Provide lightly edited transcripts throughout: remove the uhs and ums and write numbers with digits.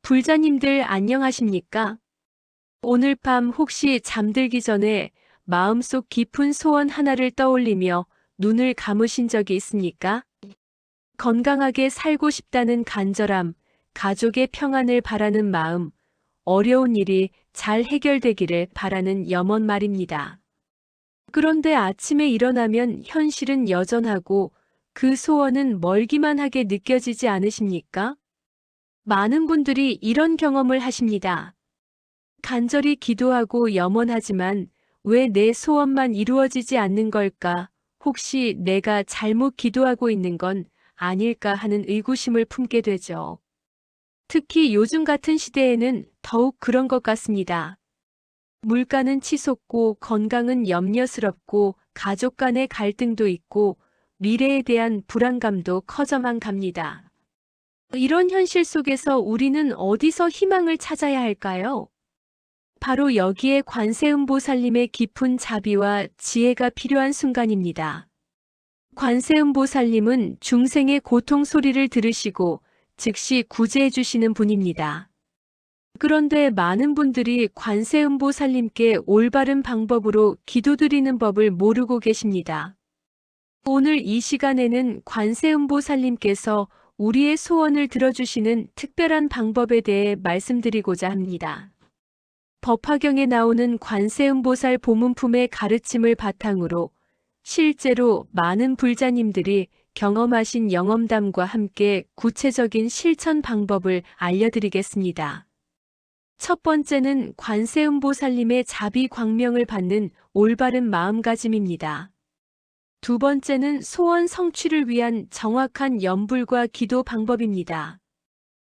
불자님들 안녕하십니까? 오늘 밤 혹시 잠들기 전에 마음속 깊은 소원 하나를 떠올리며 눈을 감으신 적이 있습니까? 건강하게 살고 싶다는 간절함, 가족의 평안을 바라는 마음, 어려운 일이 잘 해결되기를 바라는 염원 말입니다. 그런데 아침에 일어나면 현실은 여전하고 그 소원은 멀기만 하게 느껴지지 않으십니까? 많은 분들이 이런 경험을 하십니다. 간절히 기도하고 염원하지만 왜 내 소원만 이루어지지 않는 걸까? 혹시 내가 잘못 기도하고 있는 건 아닐까 하는 의구심을 품게 되죠. 특히 요즘 같은 시대에는 더욱 그런 것 같습니다. 물가는 치솟고 건강은 염려스럽고 가족 간의 갈등도 있고 미래에 대한 불안감도 커져만 갑니다. 이런 현실 속에서 우리는 어디서 희망을 찾아야 할까요? 바로 여기에 관세음보살님의 깊은 자비와 지혜가 필요한 순간입니다. 관세음보살님은 중생의 고통 소리를 들으시고 즉시 구제해 주시는 분입니다. 그런데 많은 분들이 관세음보살님께 올바른 방법으로 기도드리는 법을 모르고 계십니다. 오늘 이 시간에는 관세음보살님께서 우리의 소원을 들어주시는 특별한 방법에 대해 말씀드리고자 합니다. 법화경에 나오는 관세음보살 보문품의 가르침을 바탕으로 실제로 많은 불자님들이 경험하신 영험담과 함께 구체적인 실천 방법을 알려드리겠습니다. 첫 번째는 관세음보살님의 자비 광명을 받는 올바른 마음가짐입니다. 두 번째는 소원 성취를 위한 정확한 염불과 기도 방법입니다.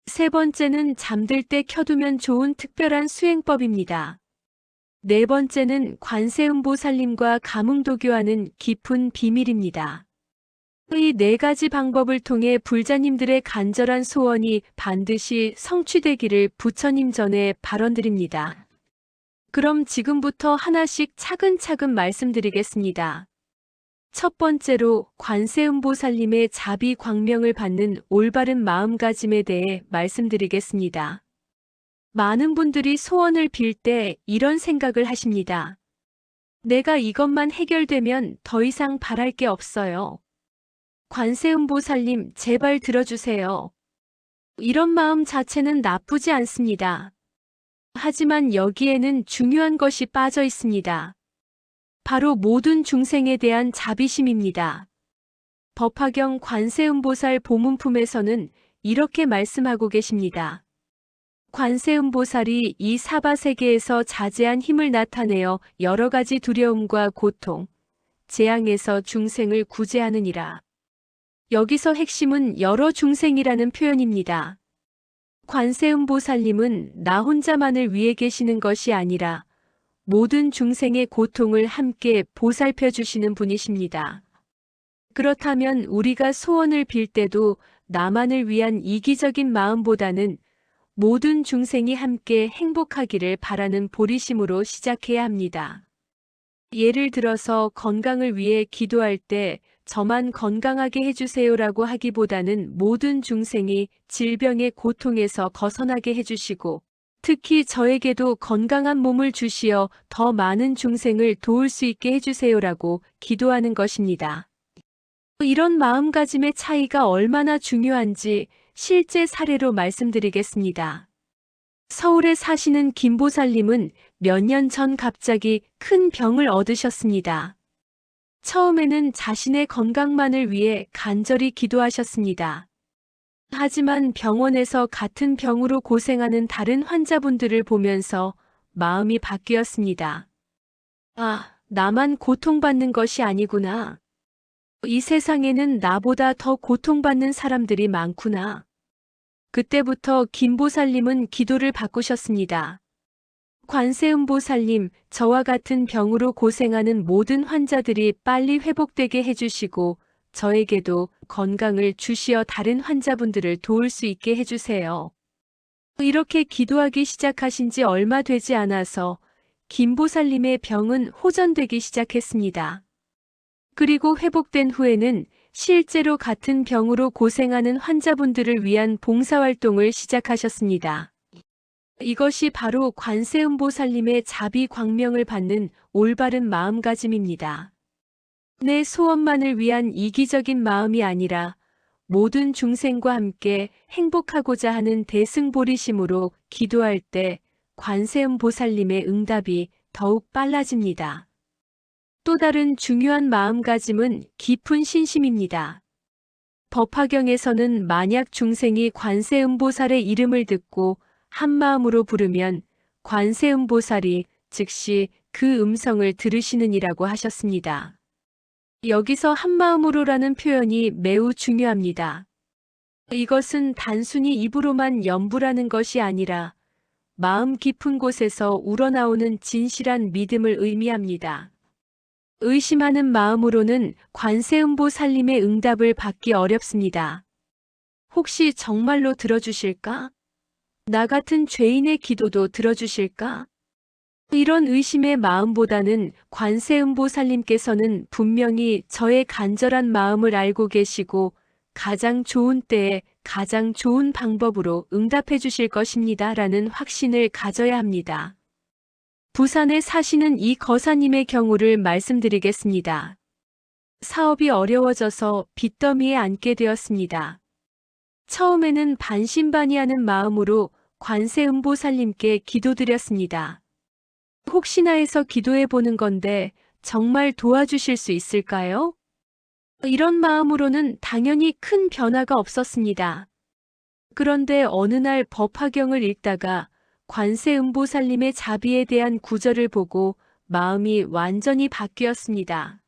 세 번째는 잠들 때 켜두면 좋은 특별한 수행법입니다. 네 번째는 관세음보살님과 감응도교하는 깊은 비밀입니다. 이 네 가지 방법을 통해 불자님들의 간절한 소원이 반드시 성취되기를 부처님 전에 발언드립니다. 그럼 지금부터 하나씩 차근차근 말씀드리겠습니다. 첫 번째로 관세음보살님의 자비 광명을 받는 올바른 마음가짐에 대해 말씀드리겠습니다. 많은 분들이 소원을 빌 때 이런 생각을 하십니다. 내가 이것만 해결되면 더 이상 바랄 게 없어요. 관세음보살님 제발 들어주세요. 이런 마음 자체는 나쁘지 않습니다. 하지만 여기에는 중요한 것이 빠져 있습니다. 바로 모든 중생에 대한 자비심입니다. 법화경 관세음보살 보문품에서는 이렇게 말씀하고 계십니다. 관세음보살이 이 사바세계에서 자제한 힘을 나타내어 여러 가지 두려움과 고통, 재앙에서 중생을 구제하느니라. 여기서 핵심은 여러 중생이라는 표현입니다. 관세음보살님은 나 혼자만을 위해 계시는 것이 아니라 모든 중생의 고통을 함께 보살펴 주시는 분이십니다. 그렇다면 우리가 소원을 빌 때도 나만을 위한 이기적인 마음보다는 모든 중생이 함께 행복하기를 바라는 보리심으로 시작해야 합니다. 예를 들어서 건강을 위해 기도할 때 저만 건강하게 해주세요라고 하기보다는 모든 중생이 질병의 고통에서 벗어나게 해주시고 특히 저에게도 건강한 몸을 주시어 더 많은 중생을 도울 수 있게 해주세요라고 기도하는 것입니다. 이런 마음가짐의 차이가 얼마나 중요한지 실제 사례로 말씀드리겠습니다. 서울에 사시는 김보살님은 몇 년 전 갑자기 큰 병을 얻으셨습니다. 처음에는 자신의 건강만을 위해 간절히 기도하셨습니다. 하지만 병원에서 같은 병으로 고생하는 다른 환자분들을 보면서 마음이 바뀌었습니다. 아, 나만 고통받는 것이 아니구나. 이 세상에는 나보다 더 고통받는 사람들이 많구나. 그때부터 김보살님은 기도를 바꾸셨습니다. 관세음보살님, 저와 같은 병으로 고생하는 모든 환자들이 빨리 회복되게 해주시고 저에게도 건강을 주시어 다른 환자분들을 도울 수 있게 해주세요. 이렇게 기도하기 시작하신 지 얼마 되지 않아서 김보살님의 병은 호전되기 시작했습니다. 그리고 회복된 후에는 실제로 같은 병으로 고생하는 환자분들을 위한 봉사활동을 시작하셨습니다. 이것이 바로 관세음보살님의 자비 광명을 받는 올바른 마음가짐입니다. 내 소원만을 위한 이기적인 마음이 아니라 모든 중생과 함께 행복하고자 하는 대승보리심으로 기도할 때 관세음보살님의 응답이 더욱 빨라집니다. 또 다른 중요한 마음가짐은 깊은 신심입니다. 법화경에서는 만약 중생이 관세음보살의 이름을 듣고 한마음으로 부르면 관세음보살이 즉시 그 음성을 들으시느니라고 하셨습니다. 여기서 한마음으로라는 표현이 매우 중요합니다. 이것은 단순히 입으로만 염불하는 것이 아니라 마음 깊은 곳에서 우러나오는 진실한 믿음을 의미합니다. 의심하는 마음으로는 관세음보살님의 응답을 받기 어렵습니다. 혹시 정말로 들어주실까? 나 같은 죄인의 기도도 들어주실까? 이런 의심의 마음보다는 관세음보살님께서는 분명히 저의 간절한 마음을 알고 계시고 가장 좋은 때에 가장 좋은 방법으로 응답해 주실 것입니다. 라는 확신을 가져야 합니다. 부산에 사시는 이 거사님의 경우를 말씀드리겠습니다. 사업이 어려워져서 빚더미에 앉게 되었습니다. 처음에는 반신반의하는 마음으로 관세음보살님께 기도드렸습니다. 혹시나 해서 기도해 보는 건데 정말 도와주실 수 있을까요? 이런 마음으로는 당연히 큰 변화가 없었습니다. 그런데 어느 날 법화경을 읽다가 관세음보살님의 자비에 대한 구절을 보고 마음이 완전히 바뀌었습니다.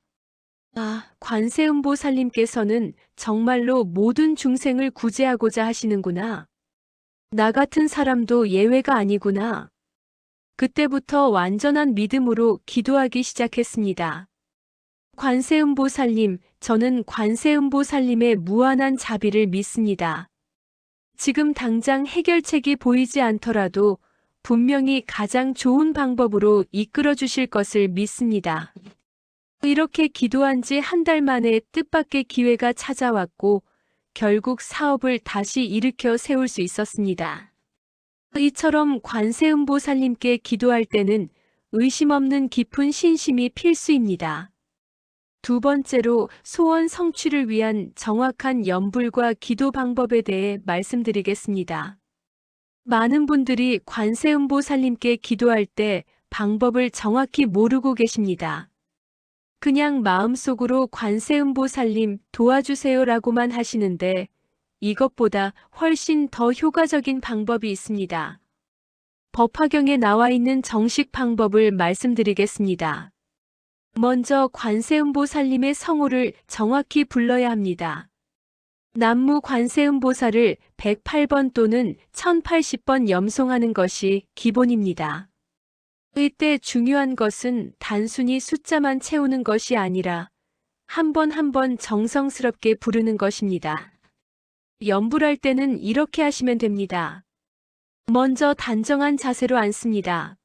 아, 관세음보살님께서는 정말로 모든 중생을 구제하고자 하시는구나. 나 같은 사람도 예외가 아니구나. 그때부터 완전한 믿음으로 기도하기 시작했습니다. 관세음보살님, 저는 관세음보살님의 무한한 자비를 믿습니다. 지금 당장 해결책이 보이지 않더라도 분명히 가장 좋은 방법으로 이끌어 주실 것을 믿습니다. 이렇게 기도한 지 한 달 만에 뜻밖의 기회가 찾아왔고 결국 사업을 다시 일으켜 세울 수 있었습니다. 이처럼 관세음보살님께 기도할 때는 의심 없는 깊은 신심이 필수입니다. 두 번째로 소원 성취를 위한 정확한 염불과 기도 방법에 대해 말씀드리겠습니다. 많은 분들이 관세음보살님께 기도할 때 방법을 정확히 모르고 계십니다. 그냥 마음속으로 관세음보살님 도와주세요라고만 하시는데 이것보다 훨씬 더 효과적인 방법이 있습니다. 법화경에 나와 있는 정식 방법을 말씀드리겠습니다. 먼저 관세음보살님의 성호를 정확히 불러야 합니다. 남무 관세음보살을 108번 또는 1080번 염송하는 것이 기본입니다. 이때 중요한 것은 단순히 숫자만 채우는 것이 아니라 한 번 한 번 정성스럽게 부르는 것입니다. 염불할 때는 이렇게 하시면 됩니다. 먼저 단정한 자세로 앉습니다.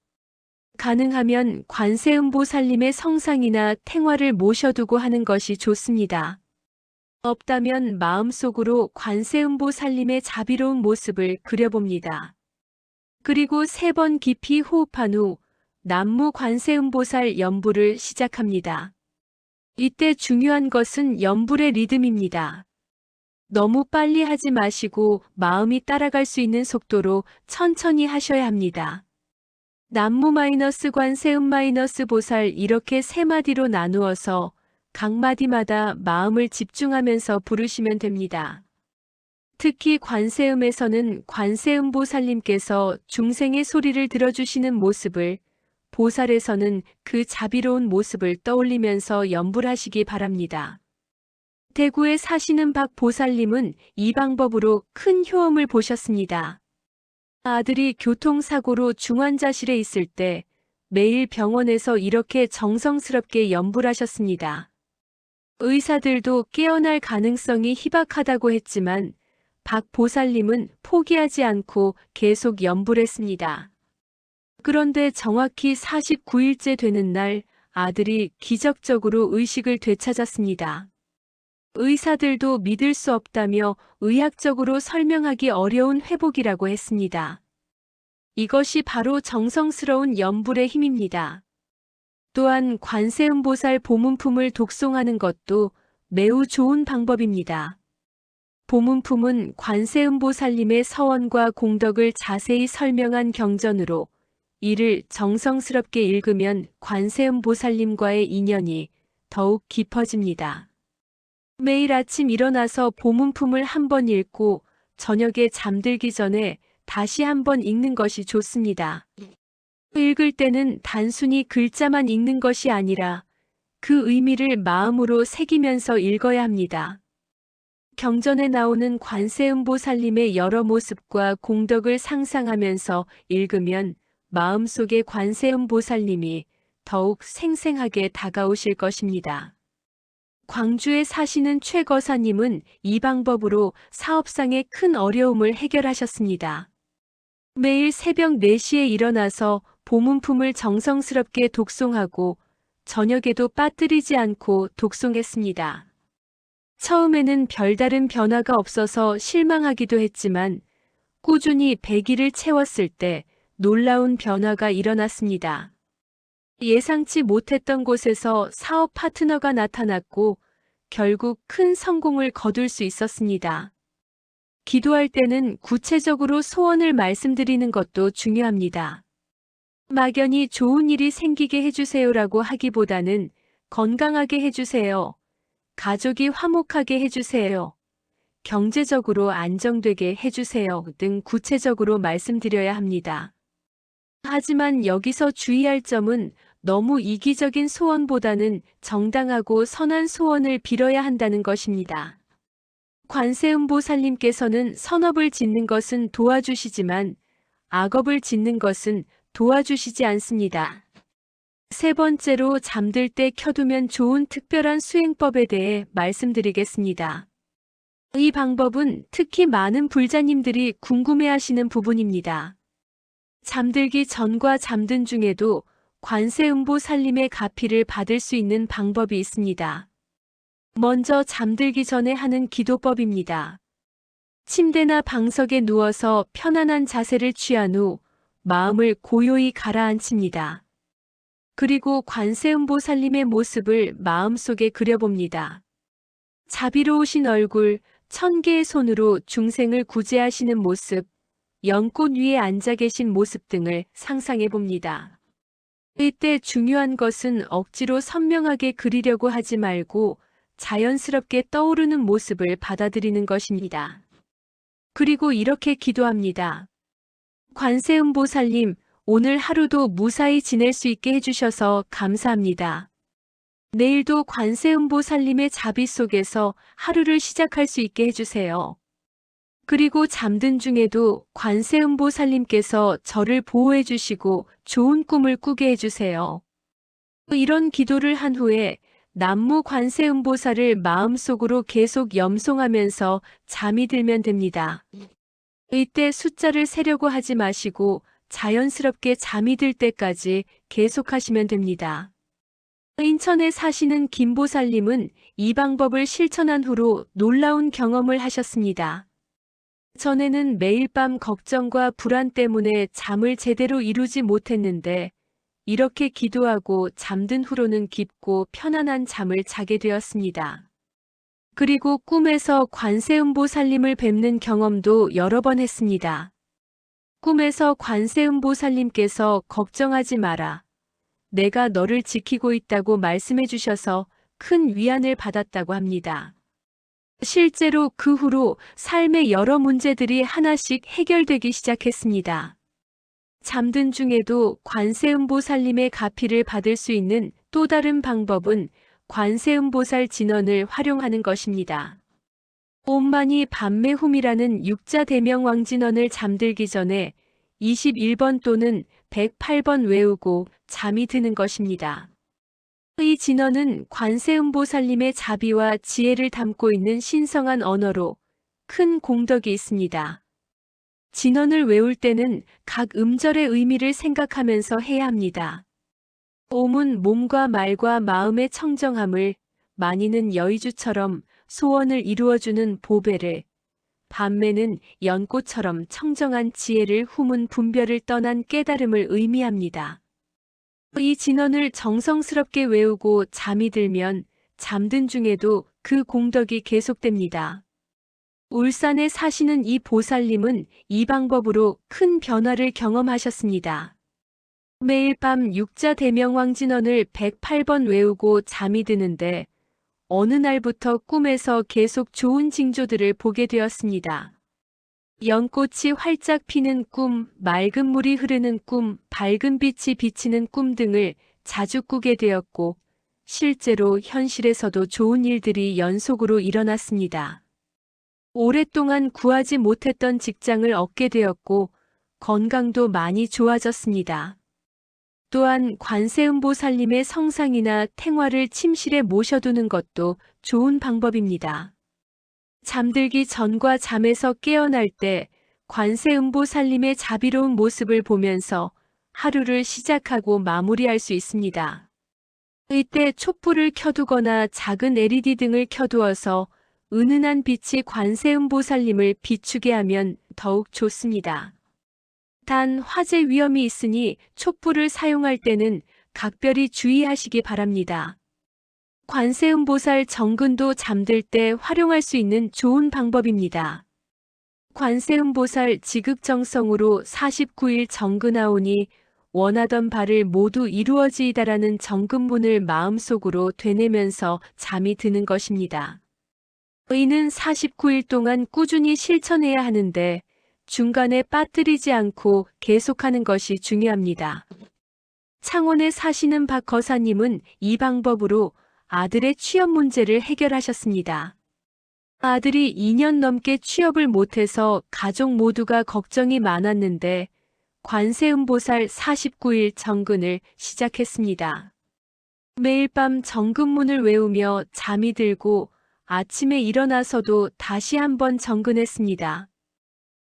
가능하면 관세음보살님의 성상이나 탱화를 모셔두고 하는 것이 좋습니다. 없다면 마음속으로 관세음보살님의 자비로운 모습을 그려봅니다. 그리고 3번 깊이 호흡한 후 남무 관세음보살 염불을 시작합니다. 이때 중요한 것은 염불의 리듬입니다. 너무 빨리 하지 마시고 마음이 따라갈 수 있는 속도로 천천히 하셔야 합니다. 남무 마이너스 관세음 마이너스 보살 이렇게 3마디로 나누어서 각 마디마다 마음을 집중하면서 부르시면 됩니다. 특히 관세음에서는 관세음보살님께서 중생의 소리를 들어주시는 모습을, 보살에서는 그 자비로운 모습을 떠올리면서 염불하시기 바랍니다. 대구에 사시는 박 보살님은 이 방법으로 큰 효험을 보셨습니다. 아들이 교통사고로 중환자실에 있을 때 매일 병원에서 이렇게 정성스럽게 염불하셨습니다. 의사들도 깨어날 가능성이 희박하다고 했지만 박 보살님은 포기하지 않고 계속 염불했습니다. 그런데 정확히 49일째 되는 날 아들이 기적적으로 의식을 되찾았습니다. 의사들도 믿을 수 없다며 의학적으로 설명하기 어려운 회복이라고 했습니다. 이것이 바로 정성스러운 염불의 힘입니다. 또한 관세음보살 보문품을 독송하는 것도 매우 좋은 방법입니다. 보문품은 관세음보살님의 서원과 공덕을 자세히 설명한 경전으로 이를 정성스럽게 읽으면 관세음보살님과의 인연이 더욱 깊어집니다. 매일 아침 일어나서 보문품을 한 번 읽고 저녁에 잠들기 전에 다시 한 번 읽는 것이 좋습니다. 읽을 때는 단순히 글자만 읽는 것이 아니라 그 의미를 마음으로 새기면서 읽어야 합니다. 경전에 나오는 관세음보살님의 여러 모습과 공덕을 상상하면서 읽으면 마음속에 관세음보살님이 더욱 생생하게 다가오실 것입니다. 광주에 사시는 최거사님은 이 방법으로 사업상의 큰 어려움을 해결하셨습니다. 매일 새벽 4시에 일어나서 보문품을 정성스럽게 독송하고 저녁에도 빠뜨리지 않고 독송했습니다. 처음에는 별다른 변화가 없어서 실망하기도 했지만 꾸준히 100일을 채웠을 때 놀라운 변화가 일어났습니다. 예상치 못했던 곳에서 사업 파트너가 나타났고 결국 큰 성공을 거둘 수 있었습니다. 기도할 때는 구체적으로 소원을 말씀드리는 것도 중요합니다. 막연히 좋은 일이 생기게 해주세요라고 하기보다는 건강하게 해주세요. 가족이 화목하게 해주세요. 경제적으로 안정되게 해주세요 등 구체적으로 말씀드려야 합니다. 하지만 여기서 주의할 점은 너무 이기적인 소원보다는 정당하고 선한 소원을 빌어야 한다는 것입니다. 관세음보살님께서는 선업을 짓는 것은 도와주시지만 악업을 짓는 것은 도와주시지 않습니다. 세 번째로 잠들 때 켜두면 좋은 특별한 수행법에 대해 말씀드리겠습니다. 이 방법은 특히 많은 불자님들이 궁금해하시는 부분입니다. 잠들기 전과 잠든 중에도 관세음보살님의 가피를 받을 수 있는 방법이 있습니다. 먼저 잠들기 전에 하는 기도법입니다. 침대나 방석에 누워서 편안한 자세를 취한 후 마음을 고요히 가라앉힙니다. 그리고 관세음보살님의 모습을 마음속에 그려봅니다. 자비로우신 얼굴, 1000개의 손으로 중생을 구제하시는 모습, 연꽃 위에 앉아 계신 모습 등을 상상해 봅니다. 이때 중요한 것은 억지로 선명하게 그리려고 하지 말고 자연스럽게 떠오르는 모습을 받아들이는 것입니다. 그리고 이렇게 기도합니다. 관세음보살님, 오늘 하루도 무사히 지낼 수 있게 해주셔서 감사합니다. 내일도 관세음보살님의 자비 속에서 하루를 시작할 수 있게 해주세요. 그리고 잠든 중에도 관세음보살님께서 저를 보호해 주시고 좋은 꿈을 꾸게 해주세요. 이런 기도를 한 후에 남무 관세음보살을 마음속으로 계속 염송하면서 잠이 들면 됩니다. 이때 숫자를 세려고 하지 마시고 자연스럽게 잠이 들 때까지 계속하시면 됩니다. 인천에 사시는 김보살님은 이 방법을 실천한 후로 놀라운 경험을 하셨습니다. 전에는 매일 밤 걱정과 불안 때문에 잠을 제대로 이루지 못했는데 이렇게 기도하고 잠든 후로는 깊고 편안한 잠을 자게 되었습니다. 그리고 꿈에서 관세음보살님을 뵙는 경험도 여러 번 했습니다. 꿈에서 관세음보살님께서 걱정하지 마라. 내가 너를 지키고 있다고 말씀해 주셔서 큰 위안을 받았다고 합니다. 실제로 그 후로 삶의 여러 문제들이 하나씩 해결되기 시작했습니다. 잠든 중에도 관세음보살님의 가피를 받을 수 있는 또 다른 방법은 관세음보살 진언을 활용하는 것입니다. 옴마니 밤매훔이라는 육자 대명 왕진언을 잠들기 전에 21번 또는 108번 외우고 잠이 드는 것입니다. 이 진언은 관세음보살님의 자비와 지혜를 담고 있는 신성한 언어로 큰 공덕이 있습니다. 진언을 외울 때는 각 음절의 의미를 생각하면서 해야 합니다. 옴은 몸과 말과 마음의 청정함을, 마니는 여의주처럼 소원을 이루어주는 보배를, 밤매는 연꽃처럼 청정한 지혜를 품은 분별을 떠난 깨달음을 의미합니다. 이 진언을 정성스럽게 외우고 잠이 들면 잠든 중에도 그 공덕이 계속됩니다. 울산에 사시는 이 보살님은 이 방법으로 큰 변화를 경험하셨습니다. 매일 밤 육자 대명왕 진언을 108번 외우고 잠이 드는데 어느 날부터 꿈에서 계속 좋은 징조들을 보게 되었습니다. 연꽃이 활짝 피는 꿈, 맑은 물이 흐르는 꿈, 밝은 빛이 비치는 꿈 등을 자주 꾸게 되었고 실제로 현실에서도 좋은 일들이 연속으로 일어났습니다. 오랫동안 구하지 못했던 직장을 얻게 되었고 건강도 많이 좋아졌습니다. 또한 관세음보살님의 성상이나 탱화를 침실에 모셔두는 것도 좋은 방법입니다. 잠들기 전과 잠에서 깨어날 때 관세음보살님의 자비로운 모습을 보면서 하루를 시작하고 마무리할 수 있습니다. 이때 촛불을 켜두거나 작은 LED 등을 켜두어서 은은한 빛이 관세음보살님을 비추게 하면 더욱 좋습니다. 단 화재 위험이 있으니 촛불을 사용할 때는 각별히 주의하시기 바랍니다. 관세음보살 정근도 잠들 때 활용할 수 있는 좋은 방법입니다. 관세음보살 지극정성으로 49일 정근하오니 원하던 바를 모두 이루어지이다라는 정근문을 마음속으로 되뇌면서 잠이 드는 것입니다. 이는 49일 동안 꾸준히 실천해야 하는데 중간에 빠뜨리지 않고 계속하는 것이 중요합니다. 창원에 사시는 박 거사님은 이 방법으로 아들의 취업 문제를 해결하셨습니다. 아들이 2년 넘게 취업을 못해서 가족 모두가 걱정이 많았는데 관세음보살 49일 정근을 시작했습니다. 매일 밤 정근문을 외우며 잠이 들고 아침에 일어나서도 다시 한번 정근했습니다.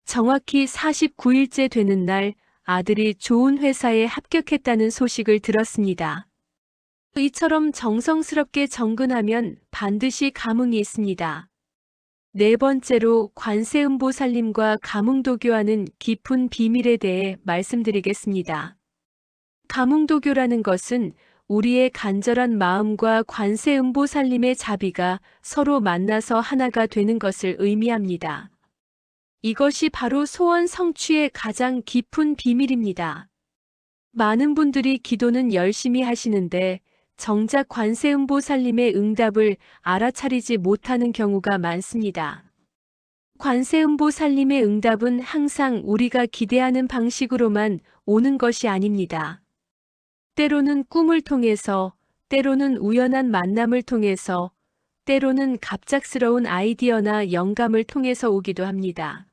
정확히 49일째 되는 날 아들이 좋은 회사에 합격했다는 소식을 들었습니다. 이처럼 정성스럽게 정근하면 반드시 감흥이 있습니다. 네 번째로 관세음보살님과 감흥도교하는 깊은 비밀에 대해 말씀드리겠습니다. 감흥도교라는 것은 우리의 간절한 마음과 관세음보살님의 자비가 서로 만나서 하나가 되는 것을 의미합니다. 이것이 바로 소원 성취의 가장 깊은 비밀입니다. 많은 분들이 기도는 열심히 하시는데 정작 관세음보살님의 응답을 알아차리지 못하는 경우가 많습니다. 관세음보살님의 응답은 항상 우리가 기대하는 방식으로만 오는 것이 아닙니다. 때로는 꿈을 통해서, 때로는 우연한 만남을 통해서, 때로는 갑작스러운 아이디어나 영감을 통해서 오기도 합니다.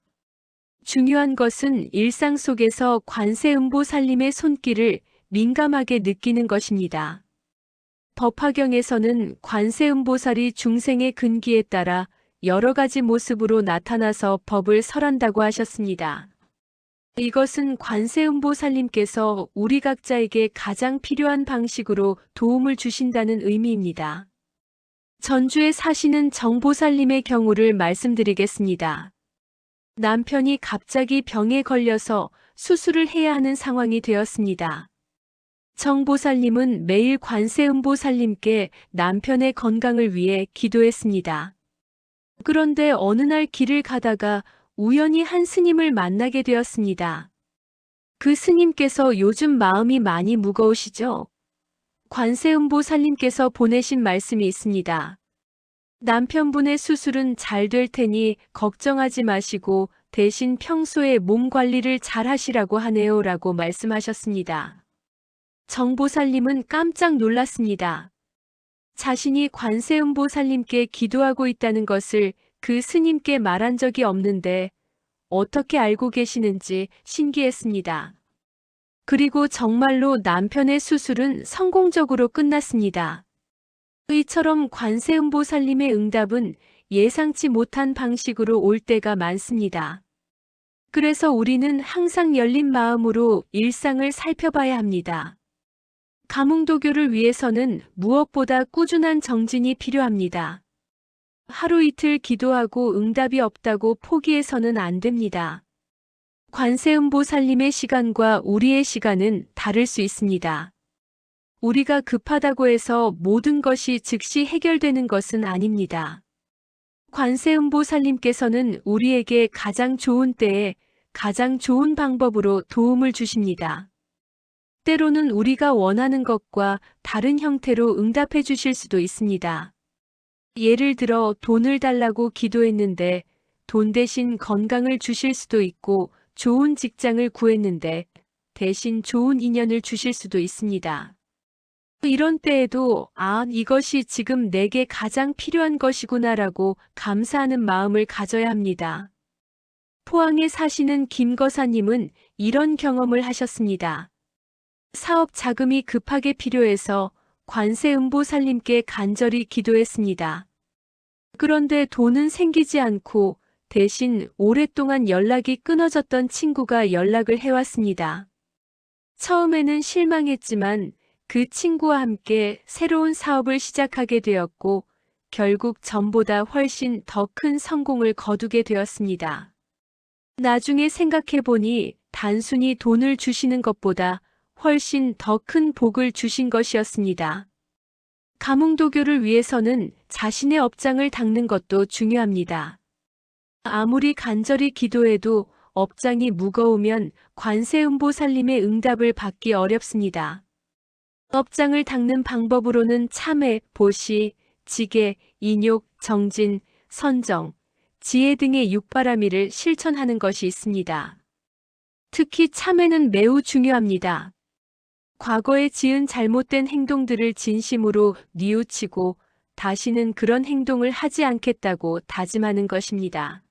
중요한 것은 일상 속에서 관세음보살님의 손길을 민감하게 느끼는 것입니다. 법화경에서는 관세음보살이 중생의 근기에 따라 여러 가지 모습으로 나타나서 법을 설한다고 하셨습니다. 이것은 관세음보살님께서 우리 각자에게 가장 필요한 방식으로 도움을 주신다는 의미입니다. 전주에 사시는 정보살님의 경우를 말씀드리겠습니다. 남편이 갑자기 병에 걸려서 수술을 해야 하는 상황이 되었습니다. 정보살님은 매일 관세음보살님께 남편의 건강을 위해 기도했습니다. 그런데 어느 날 길을 가다가 우연히 한 스님을 만나게 되었습니다. 그 스님께서 요즘 마음이 많이 무거우시죠? 관세음보살님께서 보내신 말씀이 있습니다. 남편분의 수술은 잘 될 테니 걱정하지 마시고 대신 평소에 몸 관리를 잘 하시라고 하네요 라고 말씀하셨습니다. 정보살님은 깜짝 놀랐습니다. 자신이 관세음보살님께 기도하고 있다는 것을 그 스님께 말한 적이 없는데 어떻게 알고 계시는지 신기했습니다. 그리고 정말로 남편의 수술은 성공적으로 끝났습니다. 이처럼 관세음보살님의 응답은 예상치 못한 방식으로 올 때가 많습니다. 그래서 우리는 항상 열린 마음으로 일상을 살펴봐야 합니다. 감흥도교를 위해서는 무엇보다 꾸준한 정진이 필요합니다. 하루 이틀 기도하고 응답이 없다고 포기해서는 안 됩니다. 관세음보살님의 시간과 우리의 시간은 다를 수 있습니다. 우리가 급하다고 해서 모든 것이 즉시 해결되는 것은 아닙니다. 관세음보살님께서는 우리에게 가장 좋은 때에 가장 좋은 방법으로 도움을 주십니다. 때로는 우리가 원하는 것과 다른 형태로 응답해 주실 수도 있습니다. 예를 들어 돈을 달라고 기도했는데 돈 대신 건강을 주실 수도 있고 좋은 직장을 구했는데 대신 좋은 인연을 주실 수도 있습니다. 이런 때에도 이것이 지금 내게 가장 필요한 것이구나라고 감사하는 마음을 가져야 합니다. 포항에 사시는 김거사님은 이런 경험을 하셨습니다. 사업 자금이 급하게 필요해서 관세음보살님께 간절히 기도했습니다. 그런데 돈은 생기지 않고 대신 오랫동안 연락이 끊어졌던 친구가 연락을 해왔습니다. 처음에는 실망했지만 그 친구와 함께 새로운 사업을 시작하게 되었고 결국 전보다 훨씬 더 큰 성공을 거두게 되었습니다. 나중에 생각해보니 단순히 돈을 주시는 것보다 훨씬 더 큰 복을 주신 것이었습니다. 가문도교를 위해서는 자신의 업장을 닦는 것도 중요합니다. 아무리 간절히 기도해도 업장이 무거우면 관세음보살님의 응답을 받기 어렵습니다. 업장을 닦는 방법으로는 참회, 보시, 지계, 인욕, 정진, 선정, 지혜 등의 육바라밀을 실천하는 것이 있습니다. 특히 참회는 매우 중요합니다. 과거에 지은 잘못된 행동들을 진심으로 뉘우치고 다시는 그런 행동을 하지 않겠다고 다짐하는 것입니다.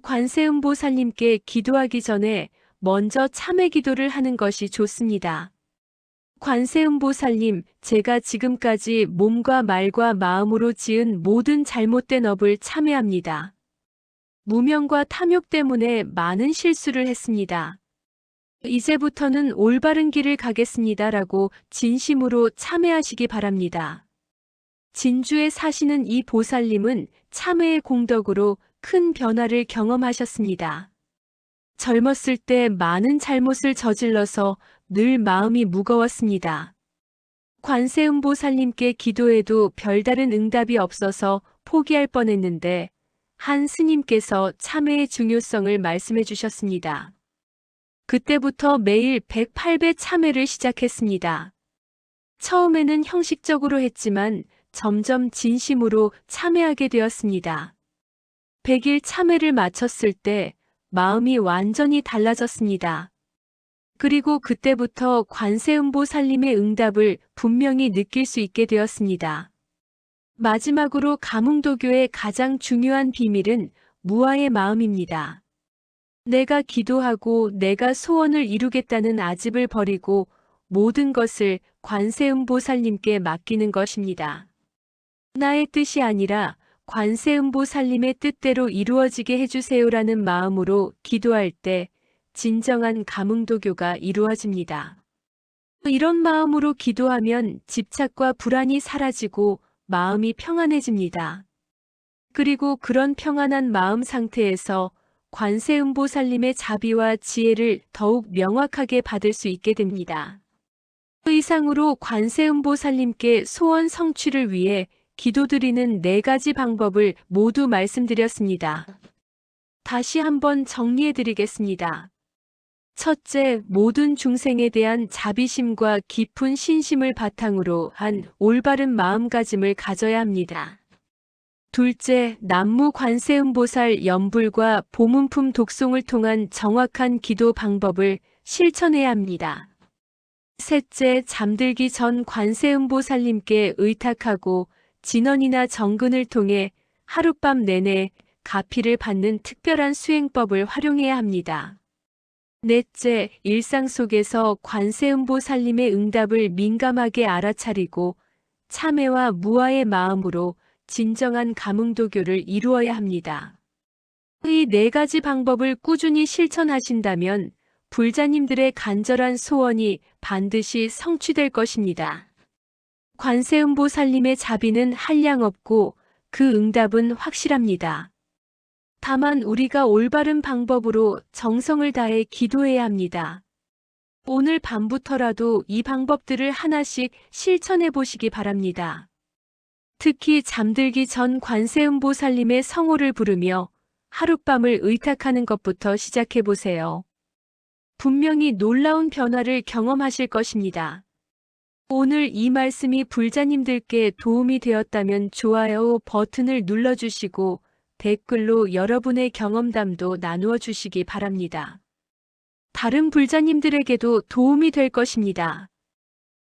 관세음보살님께 기도하기 전에 먼저 참회 기도를 하는 것이 좋습니다. 관세음보살님, 제가 지금까지 몸과 말과 마음으로 지은 모든 잘못된 업을 참회합니다. 무명과 탐욕 때문에 많은 실수를 했습니다. 이제부터는 올바른 길을 가겠습니다라고 진심으로 참회하시기 바랍니다. 진주에 사시는 이 보살님은 참회의 공덕으로 큰 변화를 경험하셨습니다. 젊었을 때 많은 잘못을 저질러서 늘 마음이 무거웠습니다. 관세음보살님께 기도해도 별다른 응답이 없어서 포기할 뻔했는데 한 스님께서 참회의 중요성을 말씀해 주셨습니다. 그때부터 매일 108배 참회를 시작했습니다. 처음에는 형식적으로 했지만 점점 진심으로 참회하게 되었습니다. 100일 참회를 마쳤을 때 마음이 완전히 달라졌습니다. 그리고 그때부터 관세음보살님의 응답을 분명히 느낄 수 있게 되었습니다. 마지막으로 가문도교의 가장 중요한 비밀은 무아의 마음입니다. 내가 기도하고 내가 소원을 이루겠다는 아집을 버리고 모든 것을 관세음보살님께 맡기는 것입니다. 나의 뜻이 아니라 관세음보살님의 뜻대로 이루어지게 해주세요라는 마음으로 기도할 때 진정한 가문도교가 이루어집니다. 이런 마음으로 기도하면 집착과 불안이 사라지고 마음이 평안해집니다. 그리고 그런 평안한 마음 상태에서 관세음보살님의 자비와 지혜를 더욱 명확하게 받을 수 있게 됩니다. 이상으로 관세음보살님께 소원 성취를 위해 기도드리는 4가지 방법을 모두 말씀드렸습니다. 다시 한번 정리해드리겠습니다. 첫째, 모든 중생에 대한 자비심과 깊은 신심을 바탕으로 한 올바른 마음가짐을 가져야 합니다. 둘째, 남무 관세음보살 연불과 보문품 독송을 통한 정확한 기도 방법을 실천해야 합니다. 셋째, 잠들기 전 관세음보살님께 의탁하고 진언이나 정근을 통해 하룻밤 내내 가피를 받는 특별한 수행법을 활용해야 합니다. 넷째, 일상 속에서 관세음보살님의 응답을 민감하게 알아차리고 참회와 무아의 마음으로 진정한 가문도교를 이루어야 합니다. 이 4가지 방법을 꾸준히 실천하신다면 불자님들의 간절한 소원이 반드시 성취될 것입니다. 관세음보살님의 자비는 한량없고 그 응답은 확실합니다. 다만 우리가 올바른 방법으로 정성을 다해 기도해야 합니다. 오늘 밤부터라도 이 방법들을 하나씩 실천해 보시기 바랍니다. 특히 잠들기 전 관세음보살님의 성호를 부르며 하룻밤을 의탁하는 것부터 시작해 보세요. 분명히 놀라운 변화를 경험하실 것입니다. 오늘 이 말씀이 불자님들께 도움이 되었다면 좋아요 버튼을 눌러주시고 댓글로 여러분의 경험담도 나누어 주시기 바랍니다. 다른 불자님들에게도 도움이 될 것입니다.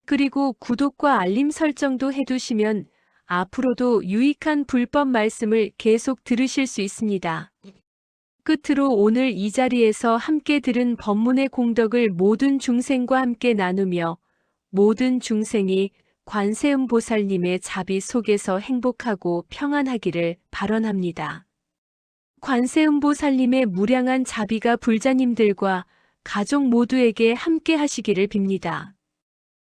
그리고 구독과 알림 설정도 해두시면 앞으로도 유익한 불법 말씀을 계속 들으실 수 있습니다. 끝으로 오늘 이 자리에서 함께 들은 법문의 공덕을 모든 중생과 함께 나누며 모든 중생이 관세음보살님의 자비 속에서 행복하고 평안하기를 발언합니다. 관세음보살님의 무량한 자비가 불자님들과 가족 모두에게 함께 하시기를 빕니다.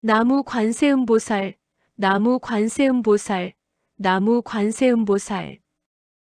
나무 관세음보살, 나무 관세음보살, 나무 관세음보살.